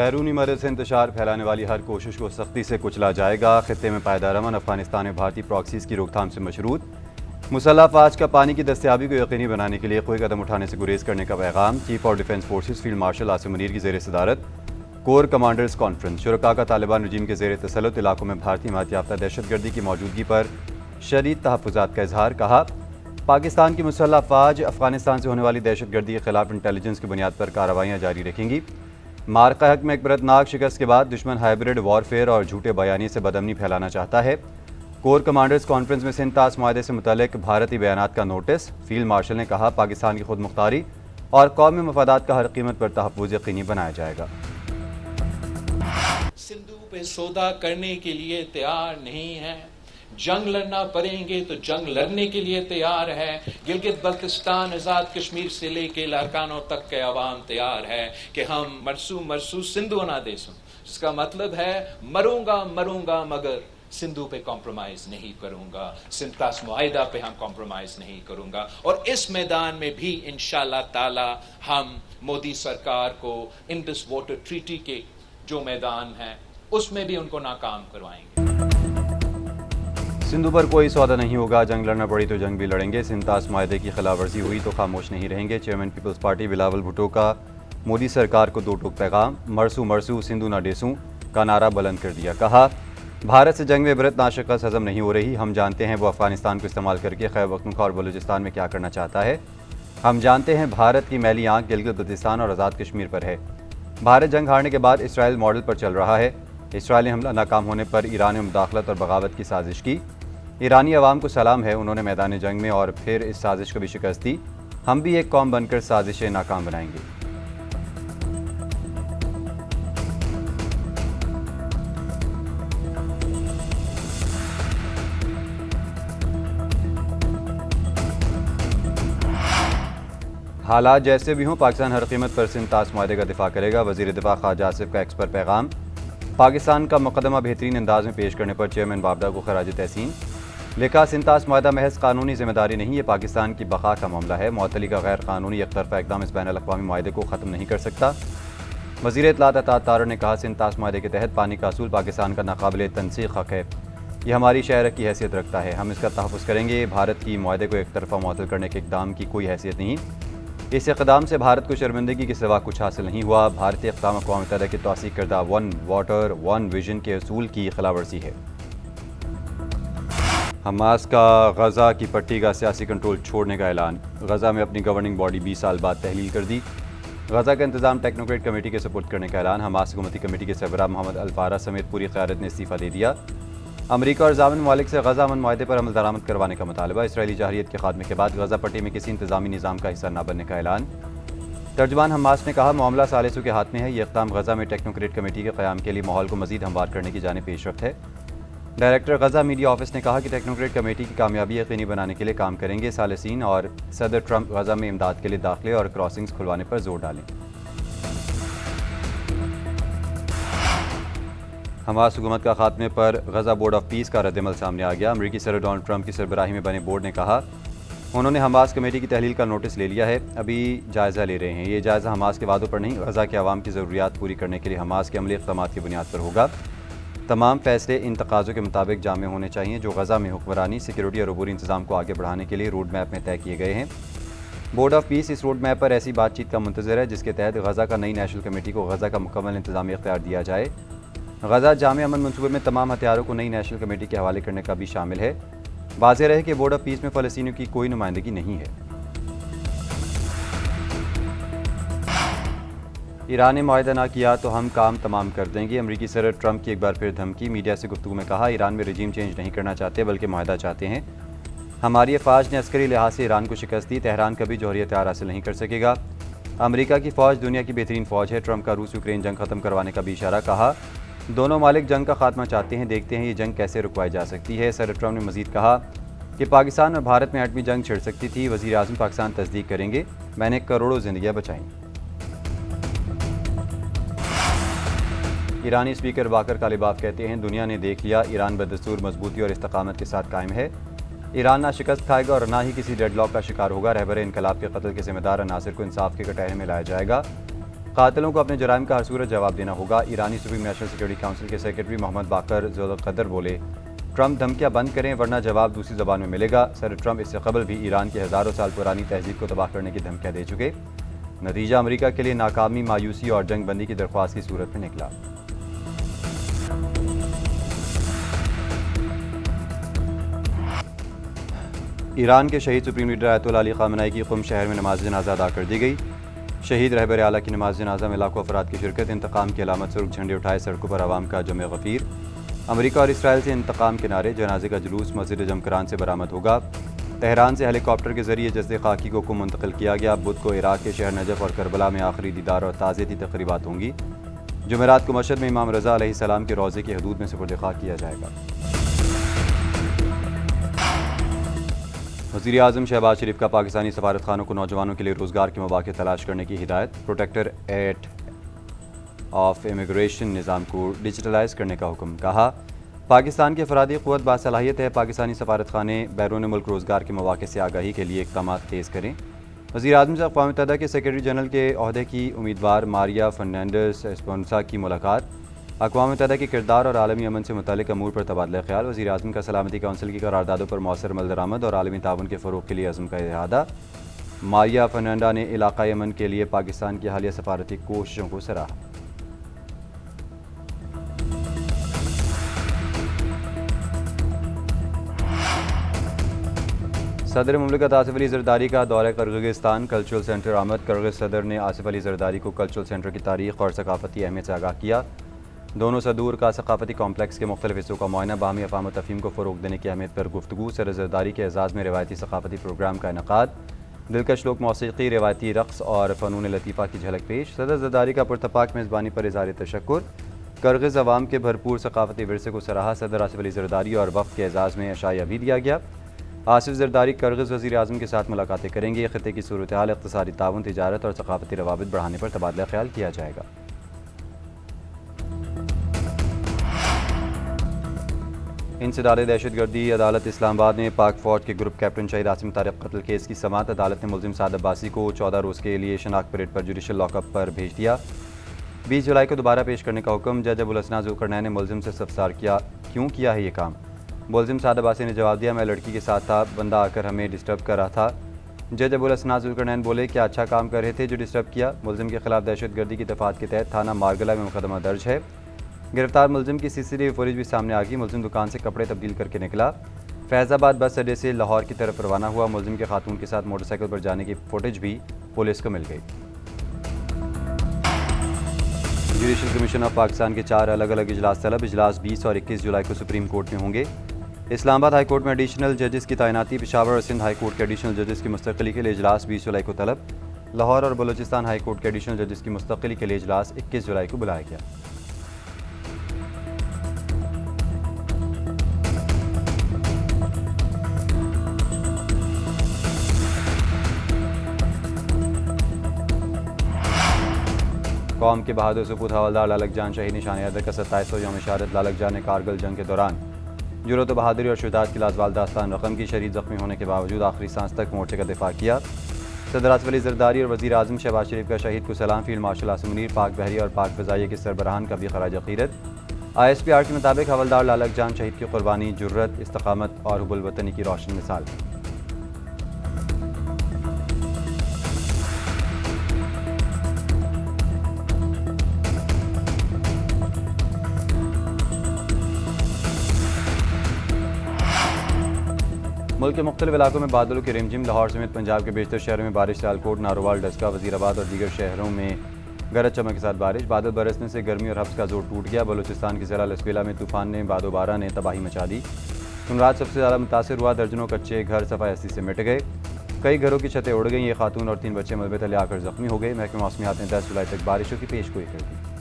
بیرونی مرض سے انتشار پھیلانے والی ہر کوشش کو سختی سے کچلا جائے گا۔ خطے میں پائیدار امن افغانستان میں بھارتی پراکسیز کی روک تھام سے مشروط۔ مسلح افواج کا پانی کی دستیابی کو یقینی بنانے کے لیے کوئی قدم اٹھانے سے گریز کرنے کا پیغام۔ Chief of defence forces field marshal Asim Munir کی زیر صدارت کور کمانڈرز کانفرنس۔ شرکاء کا طالبان رجیم کے زیر تسلط علاقوں میں بھارتی حمایت یافتہ دہشت گردی کی موجودگی پر شدید تحفظات کا اظہار۔ کہا پاکستان کی مسلح افواج افغانستان سے ہونے والی دہشت گردی کے خلاف انٹیلیجنس کی بنیاد پر کارروائیاں جاری رکھیں گی۔ معرکہ حق میں ایک برتناک شکست کے بعد دشمن ہائبرڈ وارفیئر اور جھوٹے بیانیے سے بدامنی پھیلانا چاہتا ہے۔ کور کمانڈرز کانفرنس میں سنتاس معاہدے سے متعلق بھارتی بیانات کا نوٹس۔ فیلڈ مارشل نے کہا پاکستان کی خود مختاری اور قومی مفادات کا ہر قیمت پر تحفظ یقینی بنایا جائے گا۔ سندھو پہ سودا کرنے کے لیے تیار نہیں ہے، جنگ لڑنا پڑیں گے تو جنگ لڑنے کے لیے تیار ہے۔ گلگت بلتستان آزاد کشمیر سے لے کے لاڑکانوں تک کے عوام تیار ہے کہ ہم مرسو سندھو نہ دیسوں، جس کا مطلب ہے مروں گا مگر سندھو پہ کمپرومائز نہیں کروں گا، سنتاس معاہدہ پہ ہم کمپرومائز نہیں کروں گا، اور اس میدان میں بھی انشاءاللہ تعالی ہم مودی سرکار کو انڈس واٹر ٹریٹی کے جو میدان ہے اس میں بھی ان کو ناکام کروائیں گے۔ سندھو پر کوئی سودا نہیں ہوگا، جنگ لڑنا پڑی تو جنگ بھی لڑیں گے۔ سنتاس معاہدے کی خلاف ورزی ہوئی تو خاموش نہیں رہیں گے۔ چیئرمین پیپلز پارٹی بلاول بھٹو کا مودی سرکار کو دو ٹوک پیغام۔ مرسو سندھو نہ ڈیسوں کا نعرہ بلند کر دیا۔ کہا بھارت سے جنگ میں عبرت ناشکست ہضم نہیں ہو رہی۔ ہم جانتے ہیں وہ افغانستان کو استعمال کر کے خیبر پختونخوا اور بلوچستان میں کیا کرنا چاہتا ہے۔ ہم جانتے ہیں بھارت کی میلی آنکھ گلگت بلتستان اور آزاد کشمیر پر ہے۔ بھارت جنگ ہارنے کے بعد اسرائیل ماڈل پر چل رہا ہے۔ اسرائیل نے حملہ ناکام ہونے پر ایران نے مداخلت اور بغاوت کی سازش کی۔ ایرانی عوام کو سلام ہے، انہوں نے میدان جنگ میں اور پھر اس سازش کو بھی شکست دی۔ ہم بھی ایک قوم بن کر سازشیں ناکام بنائیں گے۔ حالات جیسے بھی ہوں پاکستان ہر قیمت پر سنتاس معاہدے کا دفاع کرے گا۔ وزیر دفاع خواجہ آصف کا ایکس پر پیغام۔ پاکستان کا مقدمہ بہترین انداز میں پیش کرنے پر چیئرمین بابڈا کو خراج تحسین۔ لکھا سنتاس معاہدہ محض قانونی ذمہ داری نہیں، یہ پاکستان کی بقا کا معاملہ ہے۔ معطلی کا غیر قانونی یک طرفہ اقدام اس بین الاقوامی معاہدے کو ختم نہیں کر سکتا۔ وزیر اطلاعات عطا طاہر نے کہا سنتاس معاہدے کے تحت پانی کا اصول پاکستان کا ناقابل تنسیق حق ہے، یہ ہماری شہرت کی حیثیت رکھتا ہے، ہم اس کا تحفظ کریں گے۔ بھارت کی معاہدے کو ایک طرفہ معطل کرنے کے اقدام کی کوئی حیثیت نہیں، اس اقدام سے بھارت کو شرمندگی کے سوا کچھ حاصل نہیں ہوا۔ بھارتی اقدام اقوام متحدہ کی توثیق کردہ ون واٹر ون ویژن کے اصول کی خلاف ورزی ہے۔ حماس کا غزہ کی پٹی کا سیاسی کنٹرول چھوڑنے کا اعلان۔ غزہ میں اپنی گورننگ باڈی 20 سال بعد تحلیل کر دی۔ غزہ کا انتظام ٹیکنوکریٹ کمیٹی کے سپرد کرنے کا اعلان۔ حماس حکومتی کمیٹی کے سربراہ محمد الفارا سمیت پوری قیادت نے استعفیٰ دے دیا۔ امریکہ اور ضامن ممالک سے غزہ امن معاہدے پر عمل درآمد کروانے کا مطالبہ۔ اسرائیلی جارحیت کے خاتمے کے بعد غزہ پٹی میں کسی انتظامی نظام کا حصہ نہ بننے کا اعلان۔ ترجمان حماس نے کہا معاملہ ثالثوں کے ہاتھ میں ہے، یہ اقدام غزہ میں ٹیکنوکریٹ کمیٹی کے قیام کے لیے ماحول کو مزید ہموار کرنے کی جانب پیش رفت ہے۔ ڈائریکٹر غزہ میڈیا آفس نے کہا کہ ٹیکنوکریٹ کمیٹی کی کامیابی یقینی بنانے کے لیے کام کریں گے۔ ثالثین اور صدر ٹرمپ غزہ میں امداد کے لیے داخلے اور کراسنگز کھلوانے پر زور ڈالیں۔ حماس حکومت کا خاتمے پر غزہ بورڈ آف پیس کا رد عمل سامنے آ گیا۔ امریکی صدر ڈونلڈ ٹرمپ کی سربراہی میں بنے بورڈ نے کہا انہوں نے حماس کمیٹی کی تحلیل کا نوٹس لے لیا ہے، ابھی جائزہ لے رہے ہیں۔ یہ جائزہ حماس کے وعدوں پر نہیں، غزہ کے عوام کی ضروریات پوری کرنے کے لیے حماس کے عملی اقدامات کی بنیاد پر ہوگا۔ تمام فیصلے ان تقاضوں کے مطابق جامع ہونے چاہئیں جو غزہ میں حکمرانی، سیکیورٹی اور عبوری انتظام کو آگے بڑھانے کے لیے روڈ میپ میں طے کیے گئے ہیں۔ بورڈ آف پیس اس روڈ میپ پر ایسی بات چیت کا منتظر ہے جس کے تحت غزہ کا نئی نیشنل کمیٹی کو غزہ کا مکمل انتظامی اختیار دیا جائے۔ غزہ جامع امن منصوبے میں تمام ہتھیاروں کو نئی نیشنل کمیٹی کے حوالے کرنے کا بھی شامل ہے۔ واضح رہے کہ بورڈ آف پیس میں فلسطینیوں کی کوئی نمائندگی نہیں ہے۔ ایران نے معاہدہ نہ کیا تو ہم کام تمام کر دیں گے۔ امریکی صدر ٹرمپ کی ایک بار پھر دھمکی۔ میڈیا سے گفتگو میں کہا ایران میں رجیم چینج نہیں کرنا چاہتے بلکہ معاہدہ چاہتے ہیں۔ ہماری افواج نے عسکری لحاظ سے ایران کو شکست دی، تہران کبھی جوہری ہتھیار حاصل نہیں کر سکے گا۔ امریکہ کی فوج دنیا کی بہترین فوج ہے۔ ٹرمپ کا روس یوکرین جنگ ختم کروانے کا بھی اشارہ۔ کہا دونوں ممالک جنگ کا خاتمہ چاہتے ہیں، دیکھتے ہیں یہ جنگ کیسے رکوائی جا سکتی ہے۔ صدر ٹرمپ نے مزید کہا کہ پاکستان اور بھارت میں ایٹمی جنگ چھڑ سکتی تھی، وزیر اعظم پاکستان تصدیق کریں گے، میں نے کروڑوں زندگیاں بچائیں۔ ایرانی اسپیکر باقر کالباف کہتے ہیں دنیا نے دیکھ لیا ایران بدستور مضبوطی اور استقامت کے ساتھ قائم ہے، ایران نہ شکست کھائے گا اور نہ ہی کسی ڈیڈ لاک کا شکار ہوگا۔ رہبر انقلاب کے قتل کے ذمہ دار عناصر کو انصاف کے کٹہرے میں لایا جائے گا۔ قاتلوں کو اپنے جرائم کا ہر صورت جواب دینا ہوگا. ایرانی سپریم نیشنل سیکورٹی کونسل کے سیکرٹری محمد باقر ذوالقدر بولے ٹرمپ دھمکیاں بند کریں ورنہ جواب دوسری زبان میں ملے گا. صدر ٹرمپ اس سے قبل بھی ایران کی ہزاروں سال پرانی تہذیب کو تباہ کرنے کی دھمکیاں دے چکے. نتیجہ امریکہ کے لیے ناکامی، مایوسی اور جنگ بندی کی درخواست کی صورت میں نکلا. ایران کے شہید سپریم لیڈر آیت اللہ علی خامنہ ای کی قم شہر میں نماز جنازہ ادا کر دی گئی. شہید رہبر اعلیٰ کی نماز جنازہ میں لاکھوں افراد کی شرکت. انتقام کی علامت سرخ جھنڈے اٹھائے سڑکوں پر عوام کا جمع غفیر. امریکہ اور اسرائیل سے انتقام کے نعرے. جنازے کا جلوس مسجد جمکران سے برآمد ہوگا. تہران سے ہیلی کاپٹر کے ذریعے جسد خاکی کو قم منتقل کیا گیا. بدھ کو عراق کے شہر نجف اور کربلا میں آخری دیدار اور تعزیتی تقریبات ہوں گی. جمعرات کو مشہد میں امام رضا علیہ السلام کے روضے کی حدود میں سپرد خاک کیا جائے گا. وزیر اعظم شہباز شریف کا پاکستانی سفارت خانوں کو نوجوانوں کے لیے روزگار کے مواقع تلاش کرنے کی ہدایت. پروٹیکٹر ایٹ آف امیگریشن نظام کو ڈیجیٹلائز کرنے کا حکم. کہا پاکستان کی افرادی قوت باصلاحیت ہے. پاکستانی سفارت خانے بیرون ملک روزگار کے مواقع سے آگاہی کے لیے اقدامات تیز کریں. وزیر اعظم سے اقوام متحدہ کے سیکرٹری جنرل کے عہدے کی امیدوار ماریا فرنانڈیز اسپونسا کی ملاقات. اقوام متحدہ کے کردار اور عالمی امن سے متعلق امور پر تبادلہ خیال. وزیر اعظم کا سلامتی کونسل کی قراردادوں پر مؤثر عمل درآمد اور عالمی تعاون کے فروغ کے لیے عزم کا احاطہ. ماریا فرنانڈا نے علاقائی امن کے لیے پاکستان کی حالیہ سفارتی کوششوں کو سراہا. صدر مملکت آصف علی زرداری کا دورہ قرغیزستان. کلچرل سینٹر آمد. قرغیز صدر نے آصف علی زرداری کو کلچرل سینٹر کی تاریخ اور ثقافتی اہمیت سے آگاہ کیا. دونوں صدور کا ثقافتی کمپلیکس کے مختلف حصوں کا معائنہ. باہمی افہام و تفہیم کو فروغ دینے کی اہمیت پر گفتگو. صدر زرداری کے اعزاز میں روایتی ثقافتی پروگرام کا انعقاد. دلکش لوک موسیقی، روایتی رقص اور فنون لطیفہ کی جھلک پیش. صدر زرداری کا پرتپاک میزبانی پر اظہار تشکر. قرغیز عوام کے بھرپور ثقافتی ورثے کو سراہا. صدر آصف علی زرداری اور وفد کے اعزاز میں عشائیہ بھی دیا گیا. آصف زرداری قرغیز وزیر اعظم کے ساتھ ملاقاتیں کریں گے. خطے کی صورتحال، اقتصادی تعاون، تجارت اور ثقافتی روابط بڑھانے پر تبادلہ خیال کیا جائے گا. انسداد دہشت گردی. عدالت اسلام آباد نے پاک فوج کے گروپ کیپٹن شہید عاصم طارق قتل کیس کی سماعت. عدالت نے ملزم سعد عباسی کو 14 روز کے لیے شناخت پریڈ پر جوڈیشل لاک اپ پر بھیج دیا. 20 جولائی کو دوبارہ پیش کرنے کا حکم. جج ابوالحسناء ذوالقرنین نے ملزم سے استفسار کیا کیوں کیا ہے یہ کام. ملزم سعد عباسی نے جواب دیا میں لڑکی کے ساتھ تھا، بندہ آ کر ہمیں ڈسٹرب کر رہا تھا. جج ابوالحسناء ذوالقرنین بولے کیا اچھا کام کر رہے تھے جو ڈسٹرب کیا. ملزم کے خلاف دہشت گردی کی دفعات کے تحت تھانہ مارگلہ میں مقدمہ درج ہے. گرفتار ملزم کی سی سی ٹی وی فوٹیج بھی سامنے آ گئی. ملزم دکان سے کپڑے تبدیل کر کے نکلا. فیض آباد بس اڈے سے لاہور کی طرف روانہ ہوا. ملزم کے خاتون کے ساتھ موٹر سائیکل پر جانے کی فوٹیج بھی پولیس کو مل گئی. جوڈیشل کمیشن آف پاکستان کے 4 الگ الگ اجلاس طلب. اجلاس 20 اور 21 جولائی کو سپریم کورٹ میں ہوں گے. اسلام آباد ہائی کورٹ میں ایڈیشنل ججز کی تعیناتی. پشاور اور سندھ ہائی کورٹ کے ایڈیشنل ججز کی مستقلی کے لیے اجلاس 20 جولائی کو طلب. لاہور اور بلوچستان ہائی کورٹ کے ایڈیشنل ججز کی مستقلی کے لیے اجلاس 21 جولائی کو بلایا گیا. قوم کے بہادر سپوت حوالدار لالک جان شہید نشان حیدر کا 27واں یوم شہادت. لالک جان نے کارگل جنگ کے دوران جرأت و بہادری اور شجاعت کی لازوال داستان رقم کی. شدید زخمی ہونے کے باوجود آخری سانس تک مورچے کا دفاع کیا. صدر آصف علی زرداری اور وزیر اعظم شہباز شریف کا شہید کو سلام. فیلڈ مارشل عاصم منیر، پاک بحریہ اور پاک فضائیہ کے سربراہان کا بھی خراج عقیدت. ISPR کے مطابق حوالدار لالک جان شہید کی قربانی جرأت، استقامت اور حب الوطنی کی روشن مثال ہے. ملک کے مختلف علاقوں میں بادلوں کی رمجم. لاہور سمیت پنجاب کے بیشتر شہروں میں بارش. سیالکوٹ، ناروال، ڈسکہ، وزیر آباد اور دیگر شہروں میں گرج چمک کے ساتھ بارش. بادل برسنے سے گرمی اور حبس کا زور ٹوٹ گیا. بلوچستان کے ضلع لسکیلا میں طوفان نے باد و بارہ نے تباہی مچا دی. جمعرات سب سے زیادہ متاثر ہوا. درجنوں کچے گھر صفائی ہستی سے مٹ گئے. کئی گھروں کی چھتیں اڑ گئیں. یہ خاتون اور 3 بچے ملبے تلے آ کر زخمی ہو گئے. محکمہ موسمیات نے 10 جولائی تک بارشوں کی پیش گوئی کر دی.